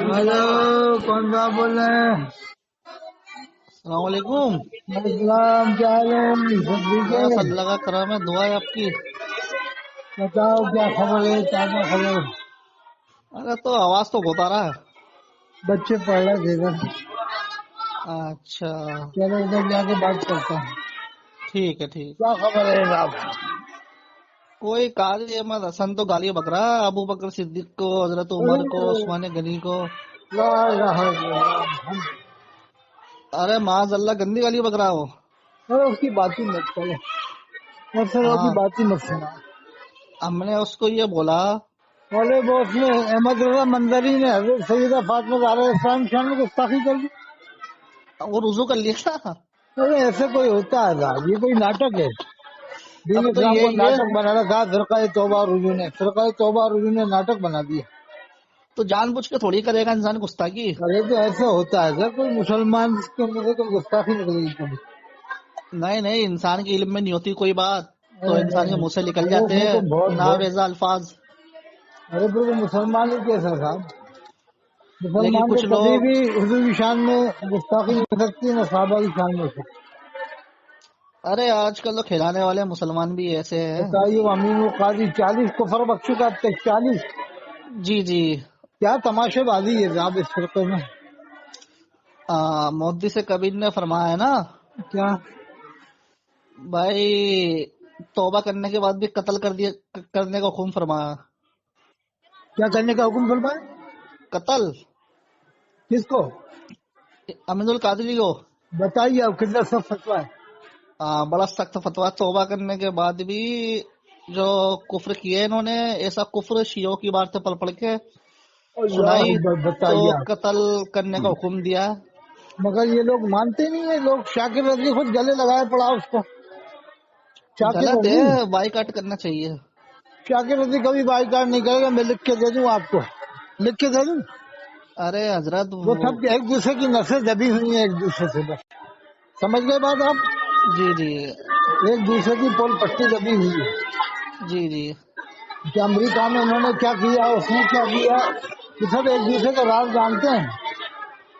Hello, کون صاحب بول رہے ہیں؟ السلام علیکم. السلام، کیا حال ہے؟ سب ٹھیک ہے؟ بس اللہ کا کرم ہے, دعا ہے آپ کی. بتاؤ کیا خبر ہے؟ تازہ خبر. ارے تو آواز تو ہوتا رہا ہے. بچے پڑھ رہے تھے ادھر. اچھا چلو ادھر جا کے بات کرتا ہوں. ٹھیک ہے ٹھیک. کیا خبر ہے صاحب؟ کوئی قاضی احمد حسن تو گالیاں بک رہا ہے ابو بکر صدیق کو, حضرت عمر کو, عثمان غنی کو. لا الہ الا اللہ. ارے معاذ اللہ گندی گالیاں بک رہا ہے وہ. ارے اس کی بات ہی مت کرو، افسروں کی ہاں, بات ہی مت سنا. ہم نے اس کو یہ بولا. بولے بوس نے احمد رضا منظری نے حضرت سیدہ فاطمہ زہرا اسلام شان میں گستاخی کر دی. وہ رجوع کر لیا تھا. ارے ایسے کوئی ہوتا ہے صاحب؟ یہ کوئی ناٹک ہے. دین اب تو اسلام کو یہ ناٹک بنا رکھا فرقہ توبہ اور رجوع نے. فرقہ توبہ اور رجوع نے ناٹک بنا دیا. تو جان بوجھ کے تھوڑی کرے گا انسان گستاخی. ارے تو ایسا ہوتا ہے سر، کوئی مسلمان کے منہ سے کوئی گستاخی نکلے گی کبھی؟ نہیں نہیں, انسان کے علم میں نہیں ہوتی کوئی بات تو انسان کے منہ سے نکل ارے جاتے وہ ہیں تو بہت ناویزا الفاظ. ارے پھر وہ مسلمان ہی کیسا صاحب؟ لیکن مسلمان تو کچھ کبھی لوگ, بھی حضور کی شان میں گستاخی نہیں کر سکتی، نہ صحابہ کی شان میں ہو سکتی. ارے آج کل تو کھلانے والے مسلمان بھی ایسے ہیں. بتائیے وہ امین القاضی 40 کفر بک چکا اب تک. 40. جی جی. کیا تماشے بازی ہے صاحب اس فرقے میں. مودی سے کبیر نے فرمایا ہے نا کیا بھائی, توبہ کرنے کے بعد بھی قتل کرنے کا حکم فرمایا. کیا کرنے کا حکم فرمائے؟ قتل کس کو؟ امین القادری کو. بتائیے اب کتنا سخت فتویٰ ہے. بڑا سخت فتویٰ. توبہ کرنے کے بعد بھی جو کفر کیے انہوں نے, ایسا کفر شیعوں کی بات پڑھ پڑھ کے اللہ سنائی اکبر. تو بتائیے آپ. قتل کرنے کا حکم دیا. مگر یہ لوگ مانتے نہیں ہیں. لوگ شاکر رضی خود گلے لگائے پڑا اس کو. شاکر غلط رضی ہے, بائیکاٹ کرنا چاہیے. شاکر رضی کبھی بائی کارڈ نہیں کرے گا. میں لکھ کے دے دوں آپ کو, لکھ کے دے دوں. ارے حضرت وہ سب ایک دوسرے کی نسیں دبی ہوئی ہیں ایک دوسرے سے. بس سمجھ گئے بات آپ؟ جی جی ایک دوسرے کی پول پٹی دبی ہوئی ہے. جی جی. کہ امریکہ میں انہوں نے کیا کیا, اس نے کیا کیا, یہ سب ایک دوسرے کا راز جانتے ہیں.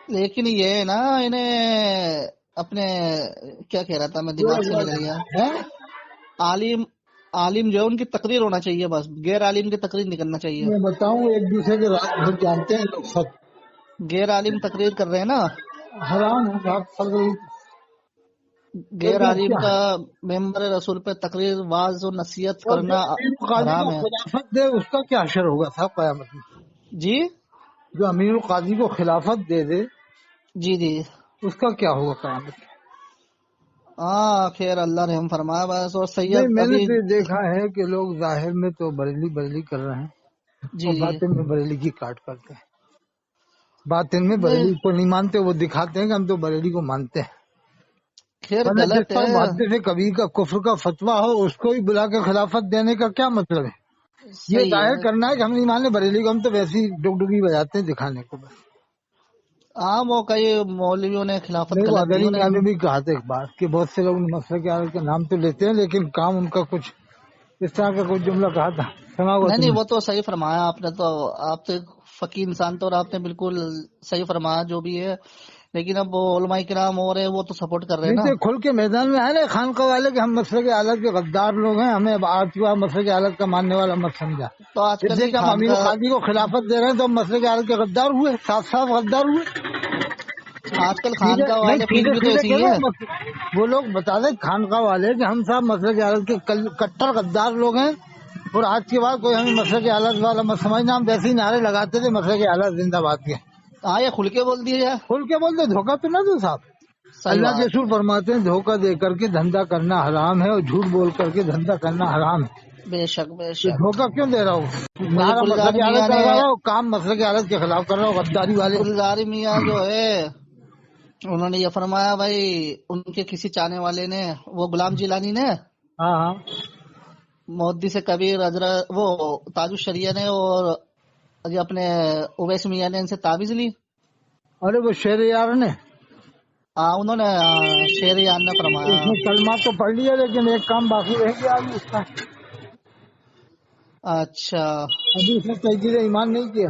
لیکن یہ ہے نا, انہیں اپنے کیا کہہ رہا تھا میں, دماغ سے نکل گیا. ہیں؟ عالم جو ہے ان کی تقریر ہونا چاہیے, بس غیر عالم کی تقریر نہیں کرنا چاہیے. میں بتاؤں ایک دوسرے کے راز بہت جانتے ہیں لوگ سب. غیر عالم تقریر کر رہے ہیں نا, حرام ہے صاحب. غیر عالم کا ممبر رسول پہ تقریر, واعظ و نصیحت کرنا قاضی حرام کو ہے. خلافت دے اس کا کیا حشر ہوگا صاحب قیامت میں؟ جی جو امیر القاضی کو خلافت دے دے جی جی. اس کا کیا ہوگا قیامت میں؟ خیر اللہ رحم فرمایا بس. اور نہیں, سید میں نے ابھی تو دیکھا ہے کہ لوگ ظاہر میں تو بریلی کر رہے ہیں جی اور جی باطن میں بریلی کی کاٹ کرتے ہیں. باطن میں نہیں, بریلی کو نہیں مانتے, وہ دکھاتے ہیں کہ ہم تو بریلی کو مانتے ہیں. خیر ورنہ جس غلط پر ہے. محدث سے کبیر کا کفر کا فتویٰ ہو اس کو ہی بلا کے خلافت دینے کا کیا مطلب ہے؟ یہ صحیح ظاہر ہے. کرنا ہے کہ ہم نہیں مان بریلی کو, ہم تو ویسی ڈگڈگی بجاتے ہیں دکھانے کو بس. وہ کئی مولویوں نے خلافت میرے کو غلط دی ادری انہیں. میاں نے بھی کہا تھا ایک بار کہ بہت سے لوگ مسلک عالم کا نام تو لیتے ہیں لیکن کام ان کا کچھ اس طرح کا کچھ جملہ کہا تھا, سنا ہوا نہیں تم نے؟ وہ تو صحیح فرمایا آپ نے. تو آپ تو فقیر انسان تو, اور آپ نے بالکل صحیح فرمایا جو بھی ہے. لیکن اب وہ علماء کرام ہو رہے ہیں, وہ تو سپورٹ کر رہے ہیں نہیں نا. تو کھل کے میدان میں آئے نا خانقاہ والے کہ ہم مسلک عالم کے غدار لوگ ہیں, ہمیں آج کے بعد مسلک عالم کا ماننے والا مت سمجھا. تو آج جب کل سے کی کہ ہم امیر خانقاہ, القاضی کو خلافت دے رہے ہیں تو ہم مسلک عالم کے غدار ہوئے, صاف صاف غدار ہوئے. آج کل ٹھیک ہے, خانقاہ نہیں والے پیر سیدھے بھی تو سیدھے ایسے کہ ہی ہیں. وہ لوگ بتا دیں خانقاہ والے کہ ہم صاحب مسلک عالم کے کٹر غدار لوگ ہیں, اور آج کے بعد کوئی ہمیں مسلک عالم والا مت سمجھنا. ہم ویسے ہی نعرے لگاتے تھے مسلک عالم زندہ باد کے. یہ کھل کے بول دیے جائے. کھل کے بولتے دھوکہ تو نہ دو صاحب. صحیح اللہ کے بات. رسول فرماتے ہیں دھوکہ دے کر کے دھندا کرنا حرام ہے اور جھوٹ بول کر کے دھندا کرنا حرام ہے. بے شک بے تو شک. دھوکہ کیوں دے رہا ہوں؟ وہی نعرہ مسلک گلزار عالم میاں کا نے, لگا رہا ہوں, کام مسلک عالم کے خلاف کر رہا ہوں, غداری والے. گلزار میاں جو ہے انہوں نے یہ فرمایا بھائی, ان کے کسی چاہنے والے نے, وہ غلام جیلانی نے ہاں ہاں مودی سے کبیر حضرت وہ تاج الشریعہ نے اور یہ اپنے اویس میاں نے ان سے تعویذ لی. ارے وہ شیر یار نے انہوں نے شیر یان نے فرمایا. اس نے کلمہ تو پڑھ لیا لیکن ایک کام باقی رہ گیا ابھی اس کا. اچھا ابھی اس نے تجدید ایمان نہیں کیا.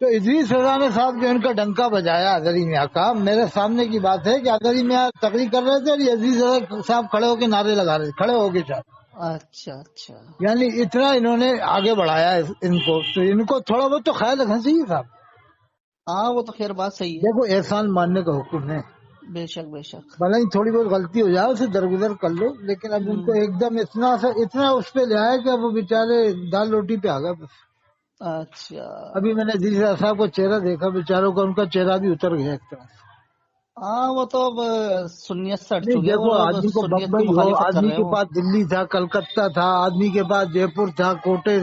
تو ادریس رضا نے صاحب جو ان کا ڈنکا بجایا ادری میاں کا، میرے سامنے کی بات ہے کہ ادری میاں تقریر کر رہے تھے اور ادریس رضا صاحب کھڑے ہو کے نعرے لگا رہے تھے، کھڑے ہو کے صاحب، اچھا اچھا. یعنی اتنا انہوں نے آگے بڑھایا ہے ان کو، تو ان کو تھوڑا بہت تو خیال رکھنا چاہیے صاحب. ہاں وہ تو خیر بات صحیح ہے. دیکھو احسان ماننے کا حکم ہے، بے شک بے شک. بھلا ہی تھوڑی بہت غلطی ہو جائے اسے درگزر کر لو، لیکن اب ان کو ایک دم اتنا اس پہ لے آیا کہ اب وہ بیچارے دال روٹی پہ آ گئے بس. اچھا. ابھی میں نے عزیز صاحب کو چہرہ دیکھا، بیچاروں کا ان کا چہرہ بھی اتر گیا ایک طرح سے. ہاں وہ تو اب سنیت سے ہٹ نہیں چکے دیکھو، اور اب آدمی کو سنیت کی بمبئی ہو، مخالفت کر آدمی رہے کے ہیں وہ. پاس دلی تھا، کلکتہ تھا، آدمی کے پاس جے پور تھا، کوٹے،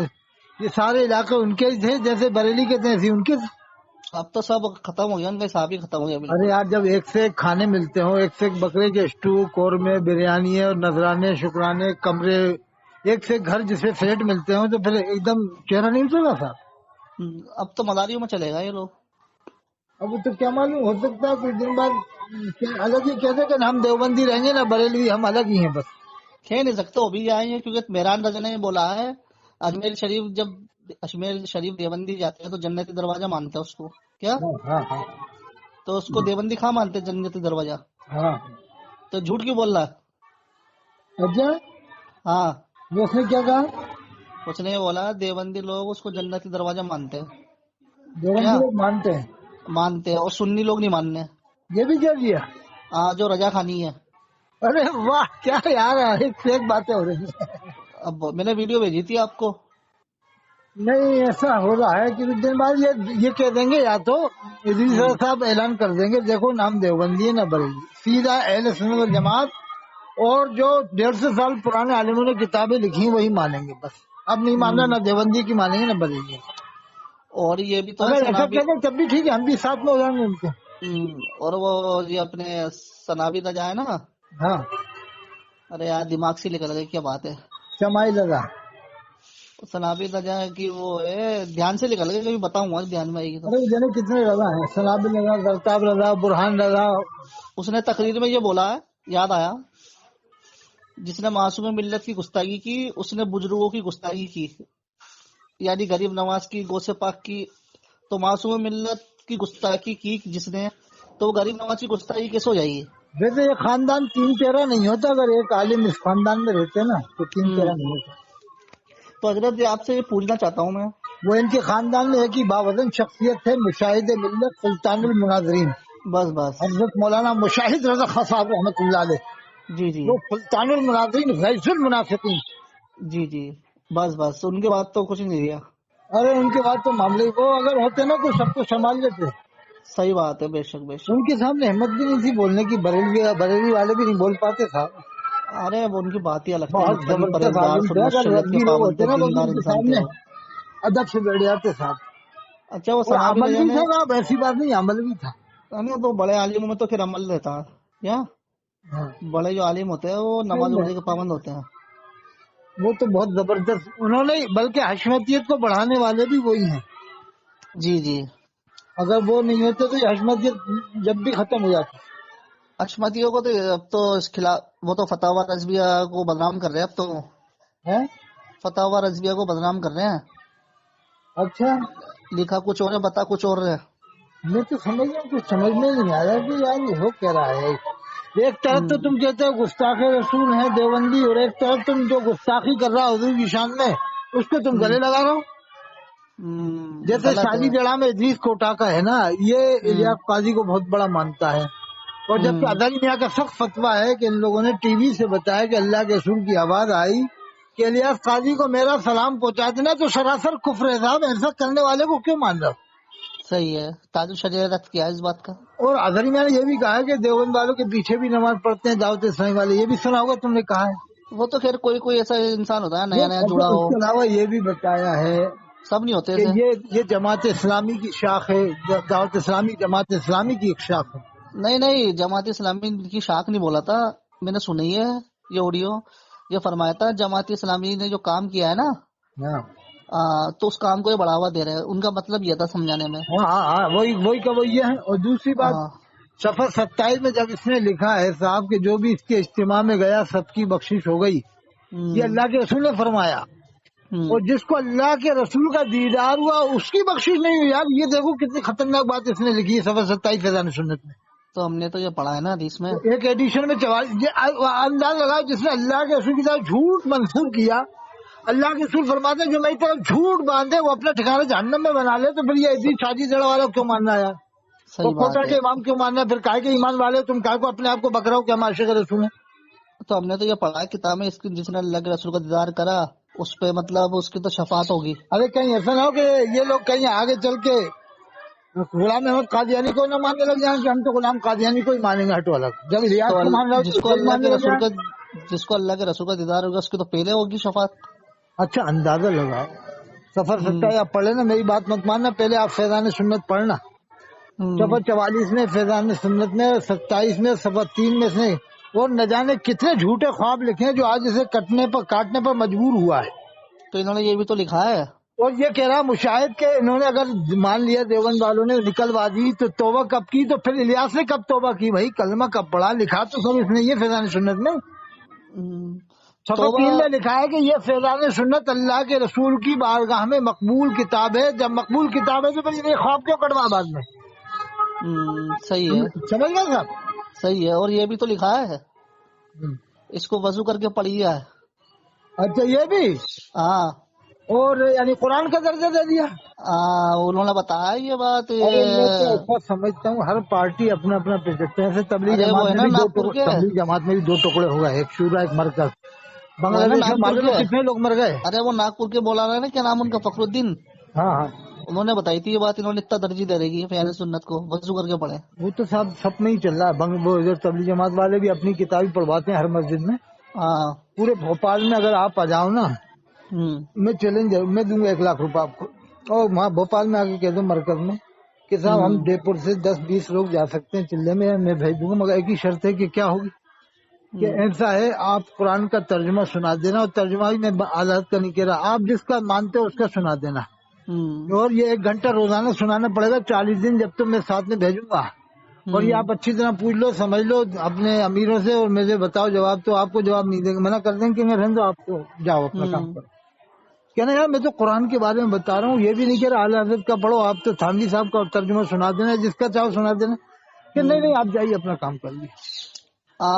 یہ سارے علاقے ان کے ہی تھے، جیسے بریلی کے تھے ایسے ان کے تھے. اب تو سب ختم ہو گیا، ان کا حساب ہی ختم ہو گیا ارے بالکل. یار جب ایک سے ایک کھانے ملتے ہوں، ایک سے ایک بکرے کے اسٹو، قورمے، بریانی اور نذرانے، شکرانے، کمرے، ایک سے ایک گھر جس میں فلیٹ ملتے ہوں، تو پھر ایک دم چہرہ نہیں اترا صاحب. اب تو مداریوں میں چلے گا یہ لوگ. اب تو کیا معلوم، ہو سکتا ہے کچھ دن بعد الگ ہی کہتے کہ ہم دیوبندی رہیں گے نا بریلوی، ہم الگ ہی ہیں بس. کہہ نہیں سکتے، وہ بھی آئے ہیں کیونکہ مہران رضا نے بولا ہے اجمیر شریف، جب اجمیر شریف دیوبندی جاتے ہیں تو جنتی دروازہ مانتے ہیں اس کو. کیا ہاں ہاں ہاں تو اس کو دیوبندی کہاں مانتے ہیں جنتی دروازہ؟ ہاں. تو جھوٹ کیوں بول رہا ہے؟ اچھا ہاں وہ اس نے کیا کہا؟ اس نے بولا دیوبندی لوگ اس کو جنتی دروازہ مانتے ہیں. دیوبندی کیا لوگ مانتے ہیں؟ مانتے ہیں، اور سنی لوگ نہیں ماننے. یہ بھی کیا دیا؟ ہاں جو رجا خانی ہے. ارے واہ، کیا یار ایک سے ایک باتیں ہو رہی ہیں. اب میں نے ویڈیو بھیجی تھی آپ کو. نہیں ایسا ہو رہا ہے کہ کچھ دن بعد یہ کہہ دیں گے، یا تو ادریس صاحب اعلان کر دیں گے دیکھو نام دیوبندی ہے نہ بریلی، سیدھا اہل سنت والجماعت اور جو 150 سال پرانے عالموں نے کتابیں لکھی وہی مانیں گے بس. اب نہیں ماننا، نہ دیوبندی کی مانیں گے نہ بریلی. اور یہ بھی تو ہے اگر ایسا سنابی. کہہ دیں تب بھی ٹھیک ہے، ہم بھی ساتھ میں ہو جائیں گے ان کے. اور وہ یہ اپنے سنابی رجا ہے نا، ہاں ارے یار دماغ سے نکل گئی، کیا بات ہے. شمائی لگا. سنابی رجا کی وہ ہے، دھیان سے نکل گئی، کبھی بتاؤں گا دھیان میں آئے گی تو. ارے جانے کتنے رضا ہیں، سنابل رضا، زرتاب رضا، برہان رضا. اس نے تقریر میں یہ بولا ہے، یاد آیا، جس نے معصوم ملت کی گستاخی کی اس نے بزرگوں کی گستاخی کی، یعنی غریب نواز کی، غوث پاک کی. تو معصوم ملت کی گستاخی کی جس نے، تو وہ غریب نواز کی گستاخی کیسے ہو جائے گی؟ ویسے یہ خاندان تین چہرہ نہیں ہوتا، اگر ایک عالم اس خاندان میں رہتے نا تو تین چہرہ نہیں ہوتا. تو حضرت جی آپ سے یہ پوچھنا چاہتا ہوں میں، وہ ان کے خاندان میں ایک ہی باوزن شخصیت ہے، مشاہد ملت، سلطان المناظرین، بس بس. حضرت مولانا مشاہد رضا خان صاحب رحمۃ اللہ علیہ. جی جی وہ سلطان المناظرین، غیث المنافقین. جی جی. بس بس ان کے بعد تو کچھ نہیں رہا. ارے ان کے بعد تو معاملے وہ اگر ہوتے نا تو سب کو سنبھال لیتے. صحیح بات ہے، بے شک بے شک. ان کے سامنے ہمت بھی نہیں تھی بولنے کی، بریلی والے بھی نہیں بول پاتے تھا. ارے اب ان کی بات ہی الگ تھی، بہت مطلبی زبردست پرہیزگار، عالم تھے، سنت اگر شریعت کے ربی لوگ پابند ہوتے تھے، نا تو دیندار ان کے انسان تھے سامنے وہ. ادب سے بیٹھ جاتے صاحب. اچھا وہ اور سنابی عمل رجا بھی نے، تھا صاحب، ایسی بات نہیں، عمل بھی تھا. نہیں تو بڑے عالموں میں تو پھر عمل رہتا ہے. کیا ہاں. بڑے جو عالم ہوتے ہیں وہ نماز روزے کے پابند ہوتے ہیں. وہ تو بہت زبردست انہوں نے، بلکہ حشمتیت کو بڑھانے والے بھی وہی ہیں. جی جی. اگر وہ نہیں ہوتے تو یہ حشمتیت جب بھی ختم ہو جاتی. اشمتیوں کو تو اب تو اس خلاف، وہ تو فتح رضویہ کو بدنام کر رہے ہیں. اب تو ہے. فتح رضویہ کو بدنام کر رہے ہیں. اچھا لکھا کچھ اور ہے، بتا کچھ اور ہے. میں تو سمجھ رہا ہوں، کچھ سمجھ میں نہیں آ رہا کہ یار یہ ہو کہہ رہا ہے. ایک طرف تو تم کہتے ہو گستاخ رسول ہیں دیوبندی، اور ایک طرف تم جو گستاخی کر رہا حضور کی شان میں اس کو تم گلے لگا رہا ہو. جیسے غلط ہے. شادی جڑا میں ادریس کوٹا کا ہے نا، یہ الیاس قاضی کو بہت بڑا مانتا ہے. اور جبکہ ادھر میاں کا سخت فتویٰ ہے کہ ان لوگوں نے ٹی وی سے بتایا کہ اللہ کے رسول کی آواز آئی کہ الیاس قاضی کو میرا سلام پہنچا دینا، تو سراسر کفر ہے صاحب. ایسا کرنے والے کو کیوں مان رہا ہو؟ صحیح ہے، تاج الشجرہ رد کیا اس بات کا. اور اظہری میں نے یہ بھی کہا ہے کہ دیوبند والوں کے پیچھے بھی نماز پڑھتے ہیں دعوت اسلامی والے، یہ بھی سنا ہوگا تم نے کہا ہے. وہ تو خیر کوئی کوئی ایسا انسان ہوتا ہے نیا نیا جڑا اس ہو، کے علاوہ یہ بھی بتایا ہے سب نہیں ہوتے کہ ایسے. یہ جماعت اسلامی کی شاخ ہے، دعوت اسلامی جماعت اسلامی کی ایک شاخ ہے. نہیں نہیں، جماعت اسلامی کی شاخ نہیں بولا تھا، میں نے سنی ہے یہ آڈیو. یہ فرمایا تھا جماعت اسلامی نے جو کام کیا ہے نا، ہاں تو اس کام کو یہ بڑھاوا دے رہے ہیں. ان کا مطلب یہ تھا سمجھانے میں. ہاں وہی کا وہی ہے. اور دوسری بات، ہاں صفحہ 27 میں جب اس نے لکھا ہے صاحب کہ جو بھی اس کے اجتماع میں گیا سب کی بخشش ہو گئی، یہ اللہ کے رسول نے فرمایا. اور جس کو اللہ کے رسول کا دیدار ہوا اس کی بخشش نہیں ہوئی. یار یہ دیکھو کتنی خطرناک بات اس نے لکھی ہے صفحہ 27 فیضان سنت میں. تو ہم نے تو یہ پڑھا ہے نا حدیث میں. ایک ایڈیشن میں انداز لگاؤ جس نے اللہ کے رسول کی طرف جھوٹ منسوخ کیا. اللہ کے رسول فرماتے ہیں جو میری طرف جھوٹ باندھے وہ اپنا ٹھکانہ جہنم میں بنا لے. تو پھر یہ اتنی شادی جڑ والا کیوں ماننا ہے یار؟ صحیح بات کوٹا کے ہے. امام کیوں ماننا ہے؟ پھر کائے کے ایمان والے تم کائے کو اپنے آپ کو بکراؤ کیا معاشرے کا رسول ہے؟ تو ہم نے تو یہ پڑھا ہے کتاب میں، اس کی جس نے اللہ کے رسول کا دیدار کرا اس پہ مطلب اس کی تو شفاعت ہوگی. ارے کہیں ایسا نہ ہو کہ یہ لوگ کہیں آگے چل کے غلام احمد قادیانی کو نہ ماننے لگ جائیں کہ ہم تو غلام قادیانی کو ہی مانیں گے. ہٹو الگ جب ریاض تو کو مان رہا ہو جس تو کو اسے بھی اللہ ماننے کے لگ رسول جائیں. کا جس کو اللہ کے رسول کا دیدار ہوگا اس کی تو پہلے ہوگی شفاعت. اچھا اندازہ لگاؤ سفر سکتا ہے. آپ پڑھے نا، میری بات مت ماننا، پہلے آپ فیضان سنت پڑھنا. صفحہ 44 میں فیضان سنت میں، 27 میں، صفحہ 3 میں سے. اور نہ جانے کتنے جھوٹے خواب لکھے ہیں جو آج اسے کاٹنے پر مجبور ہوا ہے. تو انہوں نے یہ بھی تو لکھا ہے. اور یہ کہہ رہا مشاہد کہ انہوں نے اگر مان لیا دیوبند والوں نے نکلوا دی تو توبہ کب کی؟ تو پھر الیاس نے کب توبہ کی؟ بھائی کلمہ کب پڑھا؟ لکھا تو سب اس نے یہ فیضان سنت میں. صفحہ 3 میں لکھا ہے کہ یہ فیضان سنت اللہ کے رسول کی بارگاہ میں مقبول کتاب ہے. جب مقبول کتاب ہے تو پھر یہ خواب کیوں کٹوا بعد میں؟ صحیح ہے. سمجھ گئے صاحب؟ صحیح ہے. اور یہ بھی تو لکھا ہے اس کو وضو کر کے پڑھیا ہے. اچھا یہ بھی. ہاں. اور یعنی قرآن کا درجہ دے دیا. انہوں نے بتایا یہ بات. ارے میں تو ایسا سمجھتا ہوں ہر پارٹی اپنا اپنا پیچھتے ہیں. ایسے تبلیغ ارے وہ جماعت ہے میں نا بھی ناگپور کے. تبلیغ جماعت میں بھی 2 ٹکڑے ہو گئے، ایک شورا ایک مرکز. وہ ہے نا بنگلہ دیش میں ناگپور معلوم کے. کتنے لوگ مر گئے. ارے وہ ناگپور کے بولا رہے نا، کیا نام ان کا، فخر الدین. ہاں ہاں انہوں نے بتائی تھی یہ بات. انہوں نے اتنا ترجیح دے رہی ہے فیضان سنت کو، وضو کر کے پڑھے. وہ تو سب میں ہی چل رہا ہے. وہ ادھر تبلیغ جماعت والے بھی اپنی کتابیں پڑھواتے ہیں ہر مسجد میں. ہاں. پورے بھوپال میں اگر آپ آ جاؤ نا، میں چیلنج میں دوں گا 1 لاکھ روپے آپ کو. اور وہاں بھوپال میں آگے کہہ دو مرکز میں کہ صاحب ہم جے پور سے 10-20 لوگ جا سکتے ہیں چلے میں بھیج دوں گا، مگر ایک ہی شرط ہے کہ کیا ہوگی کہ ایسا ہے آپ قرآن کا ترجمہ سنا دینا. اور ترجمہ ہی میں آزاد کا نہیں کہہ رہا، آپ جس کا مانتے ہو اس کا سنا دینا. اور یہ 1 گھنٹہ روزانہ سنانا پڑے گا 40 دن، جب تک میں ساتھ میں بھیجوں گا. اور یہ آپ اچھی طرح پوچھ لو، سمجھ لو اپنے امیروں سے اور مجھے بتاؤ جواب. تو آپ کو جواب نہیں دیں گے، منع کر دیں گے کہ میں رہنے دو، آپ کو جاؤ اپنا کام کرو. کہنا یار میں تو قرآن کے بارے میں بتا رہا ہوں، یہ بھی نہیں کہہ رہا اعلیٰ حضرت کا پڑھو. آپ تو تھانوی صاحب کا ترجمہ سنا دینا، جس کا چاہو سنا دینا. کہ نہیں آپ جائیے اپنا کام کر لیجیے.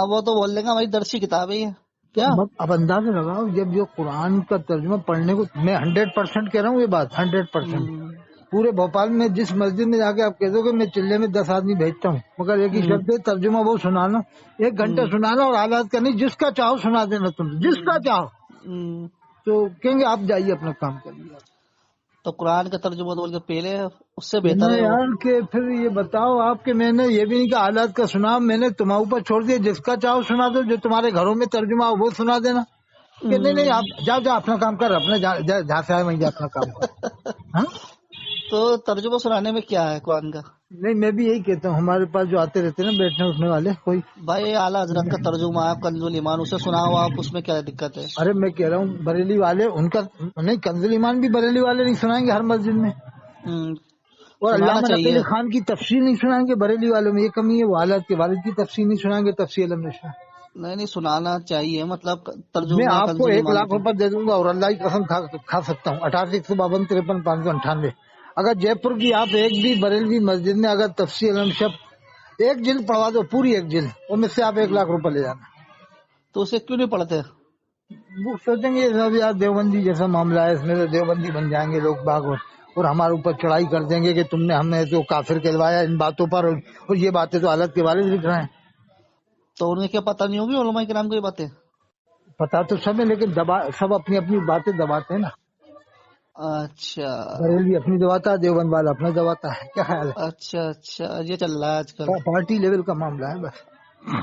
وہ تو بول دیں گا بھائی درسی کتاب ہے یہ کیا. اب اندازہ لگاؤ جب جو قرآن کا ترجمہ پڑھنے کو، میں 100% کہہ رہا ہوں یہ بات 100%. پورے بھوپال میں جس مسجد میں جا کے آپ کہہ دو کہ میں چلے میں 10 آدمی بھیجتا ہوں، مگر ایک ہی شرط ہے ترجمہ وہ سنانا 1 گھنٹہ سنانا اور حالات کا نہیں، جس کا چاہو سنا دینا تم، جس کا چاہو. تو کہیں گے آپ جائیے اپنا کام کریے. تو قرآن کا ترجمہ بول کے پہلے اس سے بہتر ہے یار کہ پھر یہ بتاؤ آپ کہ میں نے یہ بھی نہیں کہا حالات کا سنا، میں نے تمہارے اوپر چھوڑ دیا، جس کا چاہو سنا دو، جو تمہارے گھروں میں ترجمہ ہو وہ سنا دینا. کہ نہیں آپ جاؤ اپنا کام کر، اپنے جہاں سے آئے وہیں جا اپنا کام کر. تو ترجمہ سنانے میں کیا ہے قرآن کا؟ نہیں میں بھی یہی کہتا ہوں، ہمارے پاس جو آتے رہتے ہیں نا بیٹھنے اٹھنے والے کوئی بھائی اعلیٰ حضرت کا ترجمہ آپ کنز الایمان اسے سناؤ آپ، اس میں کیا دقت ہے؟ ارے میں کہہ رہا ہوں بریلی والے ان کا نہیں، کنز الایمان بھی بریلی والے نہیں سنائیں گے ہر مسجد میں. اور علامہ نقیل خان کی تفسیر نہیں سنائیں گے بریلی والوں میں، یہ کمی ہے. وہ حالات کے والد کی تفسیر نہیں سنائیں گے، تفسیر علم نشہ. نہیں سنانا چاہیے، مطلب ترجمہ. میں آپ کو 1 لاکھ روپے دے دوں گا اور اللہ کی قسم کھا سکتا ہوں. 8852 53 598. اگر جے پور کی آپ ایک بھی بریلوی مسجد میں اگر تفسیر علم شب 1 جلد پڑھوا دو، پوری 1 جلد، اور مجھ سے آپ 1 لاکھ روپے لے جانا. تو اسے کیوں نہیں پڑھتے؟ وہ سوچیں گے یار دیوبندی جیسا معاملہ ہے، اس میں تو دیوبندی بن جائیں گے لوگ باغ اور ہمارے اوپر چڑھائی کر دیں گے کہ تم نے ہمیں تو کافر کہلوایا ان باتوں پر، اور یہ باتیں تو حالت کے والد لکھ رہے ہیں. تو انہیں کیا پتہ نہیں ہوگی علماء کرام کو یہ باتیں؟ پتا تو سب ہے، لیکن سب اپنی اپنی باتیں دباتے ہیں نا. اچھا بریلوی اپنی دباتا ہے، دیوبند والا اپنا دباتا ہے. کیا خیال ہے؟ اچھا یہ چل رہا ہے آج کل، پارٹی لیول کا معاملہ ہے بس.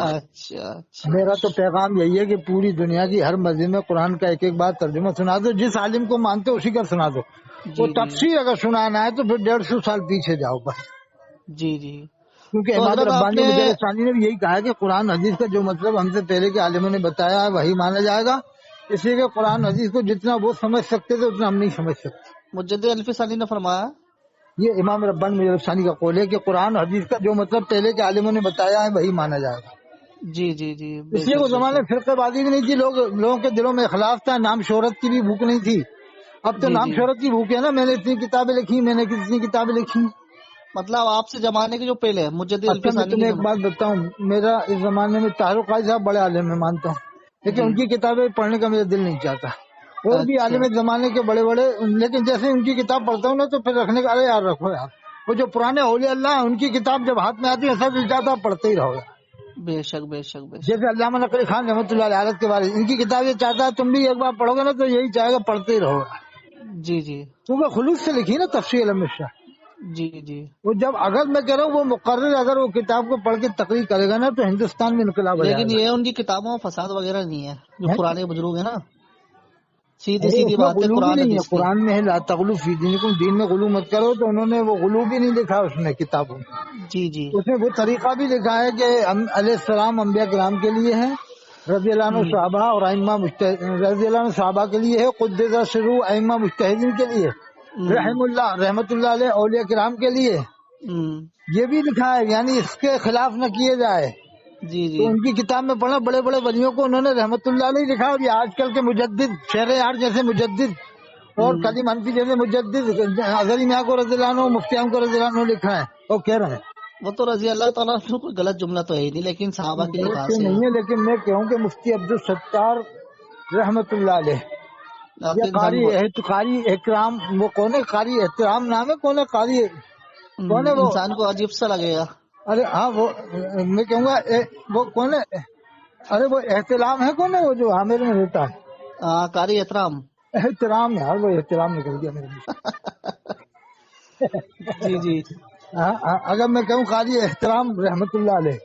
اچھا میرا تو پیغام یہی ہے کہ پوری دنیا کی ہر مسجد میں قرآن کا 1 بار ترجمہ سنا دو، جس عالم کو مانتے ہو اسی کا سنا دو. وہ تفسیر اگر سنانا ہے تو پھر 150 سال پیچھے جاؤ بس. جی کیونکہ امام ربانی ثانی نے بھی یہی کہا ہے کہ قرآن حدیث کا جو مطلب ہم سے پہلے کے عالموں نے بتایا ہے وہی مانا جائے گا. اس لیے کہ قرآن حدیث کو جتنا وہ سمجھ سکتے تھے اتنا ہم نہیں سمجھ سکتے. مجدد الفی ثانی نے فرمایا، یہ امام ربانی مجدد ثانی کا قول ہے کہ قرآن حدیث کا جو مطلب پہلے کے عالموں نے بتایا ہے وہی مانا جائے گا. جی اس لیے وہ زمانے فرقہ بازی بھی نہیں تھی، لوگوں کے دلوں میں اخلاص تھا، نام شہرت کی بھی بھوک نہیں تھی. اب تو جی نام جی، شہرت کی بھوک ہے نا، میں نے اتنی کتابیں لکھی، میں نے کتنی کتابیں لکھی. مطلب آپ سے زمانے کے جو پہلے مجدد اچھا میں الفسانی کی تمہیں ایک بات بتاؤں، میرا اس زمانے میں طاہر قاضی صاحب بڑے عالم میں مانتا ہوں، لیکن جی، ان کی کتابیں پڑھنے کا میرا دل نہیں چاہتا. اور بھی اچھا، عالم زمانے کے بڑے بڑے، لیکن جیسے ان کی کتاب پڑھتا ہوں نا تو پھر رکھنے کا، ارے یار رکھو یار. وہ جو پرانے اولیاء اللہ ہیں، ان کی کتاب جب ہاتھ میں آتی ہے سب چاہتا پڑھتے ہی رہو. بے شک بے شک بے شک. جیسے علامہ نقوی خان رحمۃ اللہ علیہ حالت کے بارے، ان کی کتاب یہ چاہتا ہے تم بھی ایک بار پڑھو گے نا تو یہی چاہے گا پڑھتے ہی رہو گا، جی جی کیونکہ خلوص سے لکھی نا تفسیر احمد شاہ. جی جی. وہ جب اگر میں کہہ رہا ہوں وہ مقرر اگر وہ کتاب کو پڑھ کے تقریر کرے گا نا تو ہندوستان میں انقلاب آ جائے لیکن گا. یہ ان کی کتابوں میں فساد وغیرہ نہیں ہے، جو پرانے بزرگ ہیں نا، سیدھی ارے سیدھی اس میں بات ہے غلو بھی قرآن نہیں ہے، حدیث کی. قرآن میں ہے لا تغلو فی دینکم، دین میں غلو مت کرو، تو انہوں نے وہ غلو بھی نہیں لکھا اس میں کتابوں میں. جی جی. اس میں وہ طریقہ بھی لکھا ہے کہ علیہ السلام انبیاء کرام کے لیے ہے، رضی اللہ عنہ ہوں، صحابہ اور ائمہ رضی اللہ عنہ صحابہ کے لیے ہے، قدس سرو ائمہ مجتہدین کے لیے، ہوں، رحمت اللہ علیہ اولیاء کرام کے لیے. ہوں. یہ بھی لکھا ہے، یعنی اس کے خلاف نہ کیے جائے. جی تو جی. ان کی کتاب میں پڑھا بڑے بڑے ولیوں کو انہوں نے رحمت اللہ علیہ لکھا، اور یہ آج کل کے مجدد شہر یار جیسے مجدد اور ہوں. کلیم حنفی جیسے مجدد اظہری میاں کو رضی اللہ عنہ، مفتی احمد کو رضی اللہ عنہ لکھا ہے. وہ کہہ رہے ہیں وہ تو رضی اللہ تعالیٰ عنہ کوئی غلط جملہ تو ہے ہی نہیں، لیکن صحابہ کے لیے غلط کہاں تو سے ہے؟ نہیں ہے، لیکن میں کہوں کہ مفتی عبدالستار رحمت اللہ علیہ آپ یہ کے انسان کو قاری اکرام، وہ کون ہے؟ قاری احترام نام ہے، کون ہے قاری، کون ہے وہ؟ انسان کو عجیب سا لگے گا. ارے ہاں وہ میں کہوں گا وہ کون ہے؟ ارے وہ احترام ہے، کون ہے وہ جو عامر میں رہتا ہے؟ قاری احترام. احترام یار، وہ احترام نکل گیا میرے منہ جی جی. سے. اگر میں کہوں قاری احترام رحمت اللہ علیہ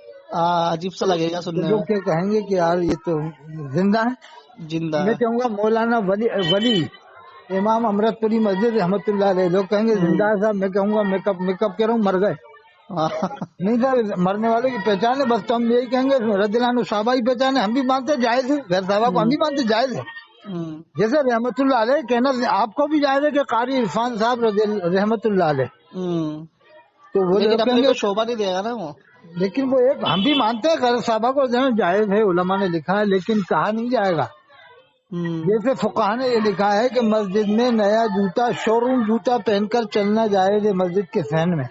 عجیب سا لگے گا تو سننے لوگ میں. کیا کہیں گے کہ یار یہ تو زندہ ہے. زندہ. میں کہوں گا مولانا ولی امام امرت پوری مسجد رحمت اللہ علیہ، لوگ کہیں گے زندہ ہے صاحب، میں کہوں گا میک اپ کہہ رہا ہوں مر گئے. نہیں سر، مرنے والے کی پہچان ہے، بس تو ہم یہی کہیں گے رضی اللہ عنہ صحابہ کی پہچان ہے، ہم بھی مانتے ہیں جائز ہے، غیر صحابہ کو ہم بھی مانتے ہیں جائز ہے. جیسے رحمت اللہ علیہ کہنا آپ کو بھی جائز ہے کہ قاری عرفان صاحب رحمت اللہ علیہ، تو وہ لیکن لوگ کہیں اپنے گے. کو شوبہ نہیں دے گا نا وہ. لیکن وہ ایک ہم بھی مانتے ہیں غیر صحابہ کو جائز ہے، علماء نے لکھا ہے، لیکن کہا نہیں جائے گا. جیسے فقہ نے یہ لکھا ہے کہ مسجد میں نیا جوتا، شو روم جوتا پہن کر چلنا جائز ہے مسجد کے صحن میں،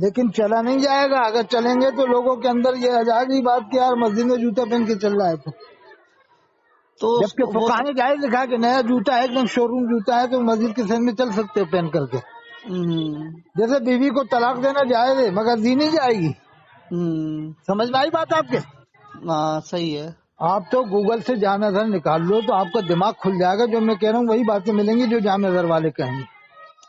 لیکن چلا نہیں جائے گا. اگر چلیں گے تو لوگوں کے اندر یہ آ جائے گی بات کہ یار مسجد میں جوتا پہن کے چل رہا ہے. تو جبکہ وہ فقہ نے جائز لکھا کہ نیا جوتا ہے، ایک دم شو روم جوتا ہے تو مسجد کے صحن میں چل سکتے ہو پہن کر کے. جیسے بیوی کو طلاق دینا جائز ہے مگر دی نہیں جائے گی. سمجھ میں آئی بات آپ کے؟ صحیح ہے. آپ تو گوگل سے جامع نظر نکال لو تو آپ کا دماغ کھل جائے گا. جو میں کہہ رہا ہوں وہی باتیں ملیں گی جو جامع نظر والے کہیں گے.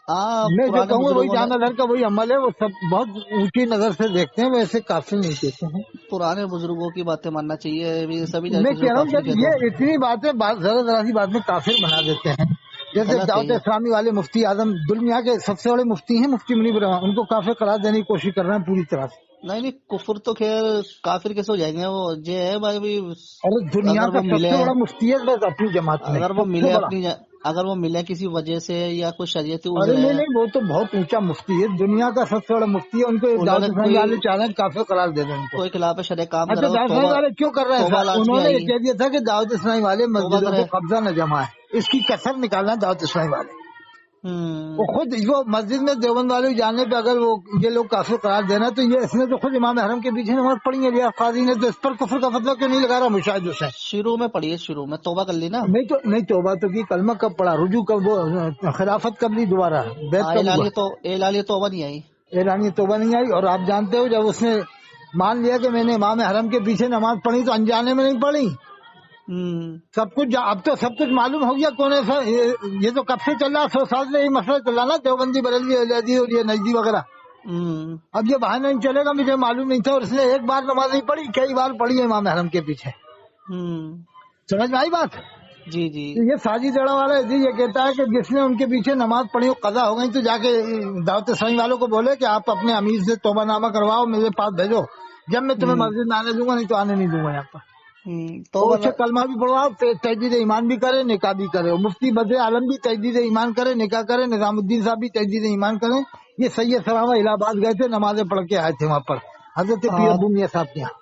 میں جو پرانے کہوں گا وہی بزرگوں نے جامع نظر کا وہی عمل ہے. وہ سب بہت اونچی نظر سے دیکھتے ہیں، ویسے کافر نہیں کہتے ہیں. پرانے بزرگوں کی باتیں ماننا چاہیے، سبھی میں کسی کو کہہ رہا ہوں کافر جب کہہ دو. یہ اتنی باتیں ذرا سی بات میں کافر بنا دیتے ہیں. جیسے غلط ہے دعوت یہ. اسلامی والے مفتی اعظم دنیا کے سب سے بڑے مفتی ہیں، مفتی منیب الرحمان، ان کو کافر قرار دینے کی کوشش کر رہے ہیں پوری طرح سے. نہیں کفر تو خیر کافر کیسے ہو جائیں گے وہ یہ ہے بھائی. اور دنیا اگر کا وہ سب ملے سے بڑا مفتی ہے بس اپنی جماعت میں، سب سے بڑا. اگر وہ ملے کسی وجہ سے یا کوئی شریعتی ارے عذر ہے، نہیں، وہ تو بہت اونچا مفتی ہے، دنیا کا سب سے بڑا مفتی ہے. ان کو انہوں دعوت نے اسلامی والے چاہ رہے ہیں کافر قرار دے دیں ان کو. کوئی خلاف شرع کام اچھا کرا تو دعوت اسلامی والے کیوں کر رہے ہیں؟ توبہ لازمی انہوں نے آئے یہ گی. کہہ دیا تھا کہ دعوت اسلامی والے توبہ مسجدوں کرے. کو قبضہ نہ جمائے، اس کی کسر نکالنا ہے دعوت اسلامی والے. وہ خود وہ مسجد میں دیوبند والے جانے پہ اگر وہ یہ لوگ کافر قرار دینا تو یہ اس نے تو خود امام حرم کے پیچھے نماز پڑھی ہے. ریاض قاضی نے تو اس پر کفر کا فتویٰ کیوں نہیں لگا رہا مشاہد حسین؟ شروع میں پڑھیے، شروع میں توبہ کر لی نا. نہیں توبہ تو کی، کلمہ کب پڑا، رجوع کب، وہ خلافت کب لی دوبارہ، بیعت کب ہوا؟ اعلانیہ توبہ نہیں آئی. اعلانی توبہ نہیں آئی. اور آپ جانتے ہو جب اس نے مان لیا کہ میں نے امام حرم کے پیچھے نماز پڑھی تو انجانے میں نہیں پڑھی، سب کچھ اب تو سب کچھ معلوم ہو گیا کون ہے. یہ تو کب سے چل رہا، 100 سال سے یہ مسئلہ چل رہا نا، دیوبندی بریلوی اہلیہ اور یہ نجدی وغیرہ. اب یہ بہانہ نہیں چلے گا مجھے معلوم نہیں تھا، اور اس نے ایک بار نماز نہیں پڑھی، کئی بار پڑھی ہے امام حرم کے پیچھے. سمجھ میں آئی بات؟ جی جی. یہ ساجی جڑا والا یہ کہتا ہے کہ جس نے ان کے پیچھے نماز پڑھی قضا ہو گئی تو جا کے دعوت اسلامی والوں کو بولے کہ آپ اپنے امیر سے توبہ نامہ کرواؤ، میرے پاس بھیجو، جب میں تمہیں مسجد میں آنے دوں گا، نہیں تو آنے نہیں دوں گا یہاں پر. تو اسے کلمہ بھی پڑھواؤ، تجدید ایمان بھی کرے، نکاح بھی کرے. مفتی بدر عالم بھی تجدید ایمان کرے، نکاح کرے. نظام الدین صاحب بھی تجدید ایمان کریں. یہ سید سلامہ الہ آباد گئے تھے، نمازیں پڑھ کے آئے تھے وہاں پر حضرت پیر عبدالمیاں صاحب کے یہاں.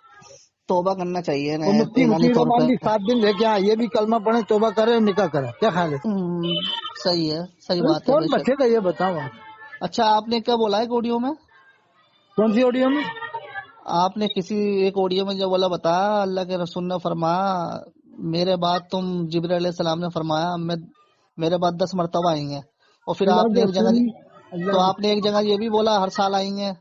توبہ کرنا چاہیے نا وہ مفتی ایمانی طور رحمان پہ. بھی 7 دن رہ کے آئے، یہ بھی کلمہ پڑھے، توبہ کرے اور نکاح کرے، کیا خیال ہے؟ صحیح ہے، صحیح بات ہے، کون بے شک. بچے گا یہ بتاؤ آپ؟ اچھا آپ نے کیا بولا ہے آڈیو میں؟ کون سی آڈیو میں؟ آپ نے کسی ایک آڈیو میں جو بولا بتایا اللہ کے رسول نے فرمایا میرے بعد تم جبرائیل علیہ السلام نے فرمایا میرے بعد 10 مرتبہ آئیں گے، اور پھر اللہ آپ نے کے ایک جگہ رسول تو اللہ آپ نے ایک جگہ یہ بھی بولا ہر سال آئیں گے،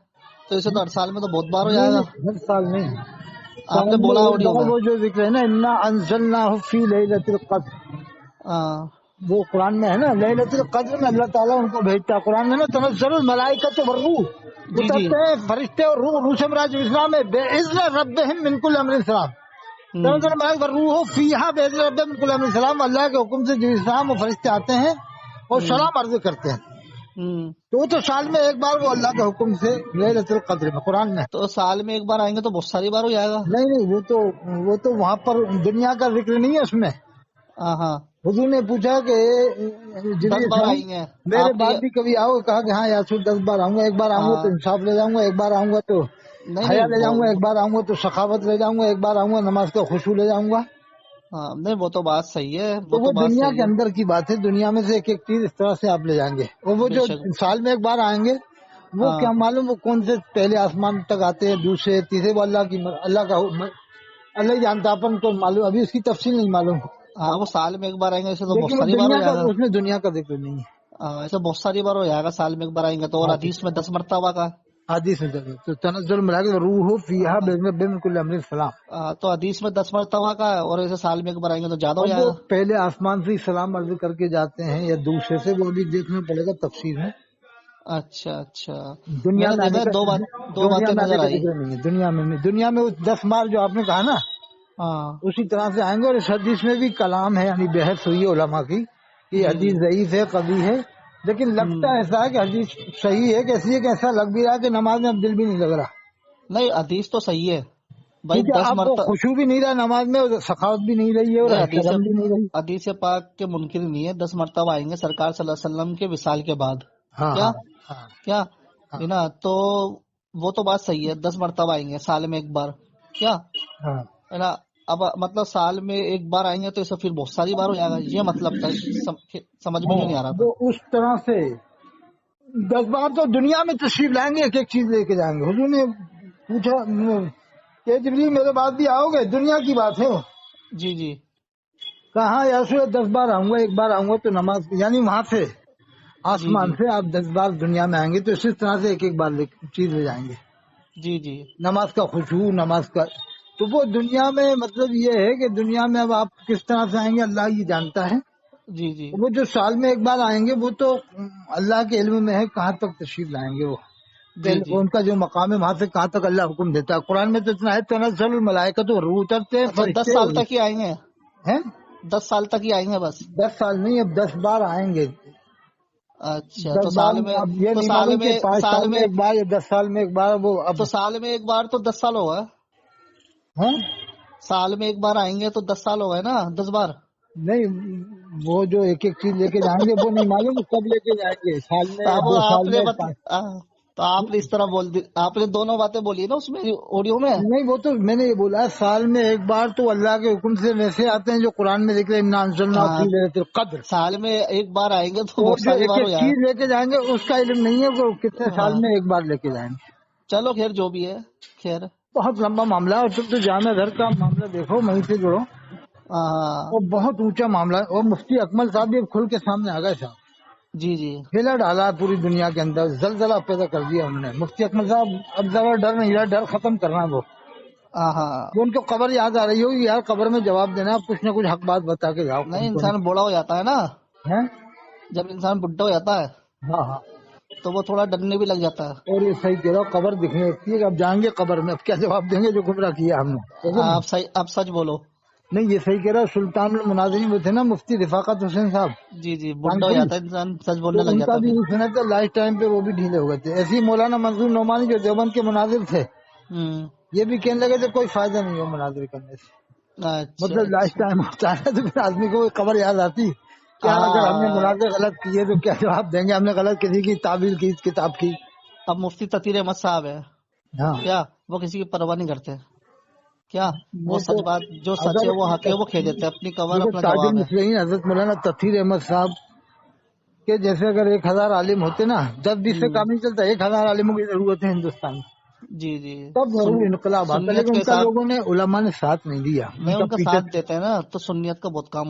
تو اسے تو ہر سال میں تو بہت بار ہو جائے نہیں گا. ہر سال نہیں، آپ سال نے میں بولا ایک آڈیو بار میں. وہ جو ذکر ہے نا، انا انزلناہ فی لیلۃ القدر، ہاں وہ قرآن میں ہے نا، لیلۃ القدر میں اللہ تعالیٰ ان کو بھیجتا ہے. قرآن میں نا تنزل الملائکۃ والروح، جی جی. اترتے ہیں فرشتے اور روح، روح سے مراد اسلام ہے، باذن ربہم من کل امر سلام. تنزل الملائکۃ والروح فیہا باذن ربہم من کل امر سلام، اللہ کے حکم سے جو اسلام اور فرشتے آتے ہیں اور سلام عرض کرتے ہیں. تو وہ تو سال میں ایک بار وہ اللہ کے حکم سے لیلۃ القدر میں قرآن میں. تو سال میں ایک بار آئیں گے تو بہت ساری بار ہو جائے گا. نہیں وہ تو وہاں پر دنیا کا ذکر نہیں ہے اس میں. ہاں حضور نے پوچھا کہ 10 بار آئیں گے میرے آپ نے. بعد بھی کبھی آؤ؟ کہا کہ ہاں یا رسول 10 بار آؤں گا، ایک بار آؤں گا تو انصاف لے جاؤں گا، ایک بار آؤں گا تو نہیں حیا لے جاؤں گا، نہیں ایک بار آؤں گا تو سخاوت لے جاؤں گا، ایک بار آؤں گا نماز کا خشوع لے جاؤں گا. ہاں نہیں وہ تو بات صحیح ہے، تو وہ بات دنیا صحیح کے ہے. اندر کی بات ہے، دنیا میں سے ایک ایک چیز اس طرح سے آپ لے جائیں گے. اور وہ بے جو شک. سال میں ایک بار آئیں گے وہ ہاں کیا معلوم وہ کون سے پہلے آسمان تک آتے ہیں، دوسرے تیسرے، وہ اللہ کا اللہ جانتا، اپن کو معلوم، ابھی اس کی تفصیل نہیں معلوم. ہاں وہ سال میں ایک بار آئیں گے ایسے تو بہت لیکن وہ ساری بار ہو دنیا کا، جائے گا. اس میں دنیا کا ذکر نہیں ہے. ایسے بہت ساری بار ہو جائے گا سال میں ایک بار آئیں گے تو. اور حدیث میں 10 مرتبہ کا. حدیث میں تو تنزل الملائکۃ روح فیہا باذن ربہم من کل امر سلام. تو حدیث میں 10 مرتبہ کا ہے، اور ایسے سال میں ایک بار آئیں گے تو زیادہ ہو اب جائے وہ گا. پہلے آسمان سے ہی سلام عرض کر کے جاتے ہیں یا دوسرے سے، وہ بھی دیکھنا پڑے گا تفسیر ہے. اچھا اچھا. دنیا میں نے میں آنے دیکھا کا، دو دنیا باتیں میں آنے نظر کا آئی. ذکر نہیں ہے. دنیا میں وہ 10 بار جو آپ نے کہا نا ہاں اسی طرح سے آئیں گے. اور اس حدیث میں بھی کلام ہے، یعنی بحث ہوئی ہے علماء کی کہ یہ حدیث ضعیف ہے، قوی ہے، لیکن لگتا ایسا ہے کہ حدیث صحیح ہے، کہ اس لیے کہ ایسا لگ بھی رہا ہے کہ نماز میں اب دل بھی نہیں لگ رہا، نہیں حدیث تو صحیح ہے بھائی. کیونکہ 10 اب وہ مرتبہ خوشو بھی نہیں رہا نماز میں، اور سخاوت بھی نہیں رہی ہے، اور نہیں. شرم بھی نہیں رہی. حدیث پاک کے منکر نہیں ہے. 10 مرتبہ آئیں گے سرکار صلی اللہ علیہ وسلم کے وصال کے بعد. ہاں کیا ہاں ہاں کیا ہاں ہے نا؟ تو وہ تو بات صحیح ہے، 10 مرتبہ آئیں گے سال میں ایک بار. کیا ہاں. ہے نا؟ اب مطلب سال میں ایک بار آئیں گے تو اسے پھر بہت ساری بار ہو جائے گا، یہ مطلب تھا. سمجھ میں کیوں نہیں آ رہا تھا؟ وہ اس طرح سے 10 بار تو دنیا میں تشریف لائیں گے، ایک ایک چیز لے کے جائیں گے. حضور نے پوچھا کہ جبریل میرے بعد بھی آؤ گے؟ دنیا کی بات ہے وہ. جی جی. کہا یا رسول 10 بار آؤں گا، ایک بار آؤں گا تو نماز، یعنی وہاں سے جی آسمان جی سے آپ 10 بار دنیا میں آئیں گے تو اسی طرح سے ایک ایک بار چیز لے جائیں گے. جی جی. نماز کا خشوع، نماز کا، تو وہ دنیا میں مطلب یہ ہے کہ دنیا میں اب آپ کس طرح سے آئیں گے اللہ یہ جانتا ہے. جی جی. وہ جو سال میں ایک بار آئیں گے وہ تو اللہ کے علم میں ہے کہاں تک تشریف لائیں گے. وہ جی جی. ان کا جو مقام ہے وہاں سے کہاں تک اللہ حکم دیتا ہے. قرآن میں تو اتنا ہے تنزل الملائکۃ والروح، اترتے ہیں اچھا 10 فرشتے سال تک ہی آئیں گے؟ ہیں. 10 سال تک ہی آئیں گے بس؟ 10 سال نہیں، اب 10 بار آئیں گے. اچھا 10 تو بار سال میں اب یہ تو نہیں سال معلوم کہ میں 5 سال میں ایک بار یا 10 سال میں ایک بار. وہ اب تو سال میں ایک بار تو 10 سال ہوگا. ہیں سال میں ایک بار آئیں گے تو 10 سال ہو گئے نا، 10 بار. نہیں، وہ جو ایک ایک چیز لے کے جائیں گے وہ نہیں معلوم کب لے کے جائیں گے، سال میں، اب 2 آپ سال نے میں، 5. تو آپ نے اس طرح بول دی، آپ نے دونوں باتیں بولی نا اس میں آڈیو میں. نہیں وہ تو میں نے یہ بولا سال میں ایک بار تو اللہ کے حکم سے ویسے آتے ہیں جو قرآن میں ذکر ہے، انا انزلناہ فی لیلۃ القدر. سال میں ایک بار آئیں گے تو اور بہت جو ساری ایک بار ایک ہو جائے. چیز لے کے جائیں گے اس کا علم نہیں ہے وہ کتنے سال میں ایک بار لے کے جائیں گے. چلو خیر جو بھی ہے، خیر. بہت لمبا معاملہ ہے. اور تم تو جامع گھر کا معاملہ دیکھو، وہیں سے جڑو، اور بہت اونچا معاملہ ہے. اور مفتی اکمل صاحب بھی کھل کے سامنے آ گئے صاحب، جی جی. ہلا ڈالا پوری دنیا کے اندر، زلزلہ پیدا کر دیا انہوں نے. مفتی اکمل صاحب اب ذرا ڈر نہیں رہا، ڈر ختم کرنا ہے. وہ ان کو قبر یاد آ رہی ہوگی، یار قبر میں جواب دینا، آپ کچھ نہ کچھ حق بات بتا کے جاؤ. نہیں انسان بوڑھا ہو جاتا ہے نا، ہیں؟ جب انسان بڈھا ہو جاتا ہے ہاں ہاں. تو وہ تھوڑا ڈرنے بھی لگ جاتا ہے. اور یہ صحیح کہہ رہا ہوں، قبر دکھنے لگتی ہے کہ اب جائیں گے قبر میں، اب کیا جواب دیں گے جو گمراہ کیا ہم نے. آپ سچ بولو. نہیں یہ صحیح کہہ رہا. سلطان المناظرین وہ تھے نا مفتی رفاقت حسین صاحب، جی جی. بڈھا ہو جاتا ہے انسان، سچ تو بولنے لگ ان کا جاتا ہے بھی پھر. سنا تھا لائف ٹائم پہ وہ بھی ڈھیلے ہو گئے تھے. ایسے ہی مولانا منظور نعمانی جو دیوبند کے مناظر تھے، یہ بھی کہنے لگے تھے کوئی فائدہ نہیں ہو مناظر کرنے سے. اچھا مطلب لائف اچھا. ٹائم ہوتا ہے تو پھر آدمی کو خبر یاد آتی کہ یار اگر ہم نے مناظر غلط کیے تو کیا جواب دیں گے، ہم نے غلط کسی کی تعبیر کی، کتاب کی. اب مفتی تطہیر احمد صاحب ہے ہاں کیا، وہ کسی کی پرواہ نہیں کرتے. کیا وہ سچ بات جو سچ ہے وہ حق ہے وہ کہہ دیتے ہیں، اپنی کور دیکھو اپنا تاج جواب ہے۔ المصلحین حضرت مولانا تطہیر احمد صاحب کے جیسے اگر 1000 عالم ہوتے نا 10 20 سے کام نہیں چلتا، 1000 عالموں کی ضرورت ہے ہندوستان میں، جی جی تب ضرور انقلاب آتا، سنیت لیکن کے ان کا ساتھ لوگوں نے علماء نے ساتھ نہیں دیا، نہیں، ان کا ان کا پیچھے ساتھ دیتے ہیں نا تو سنیت کا بہت کام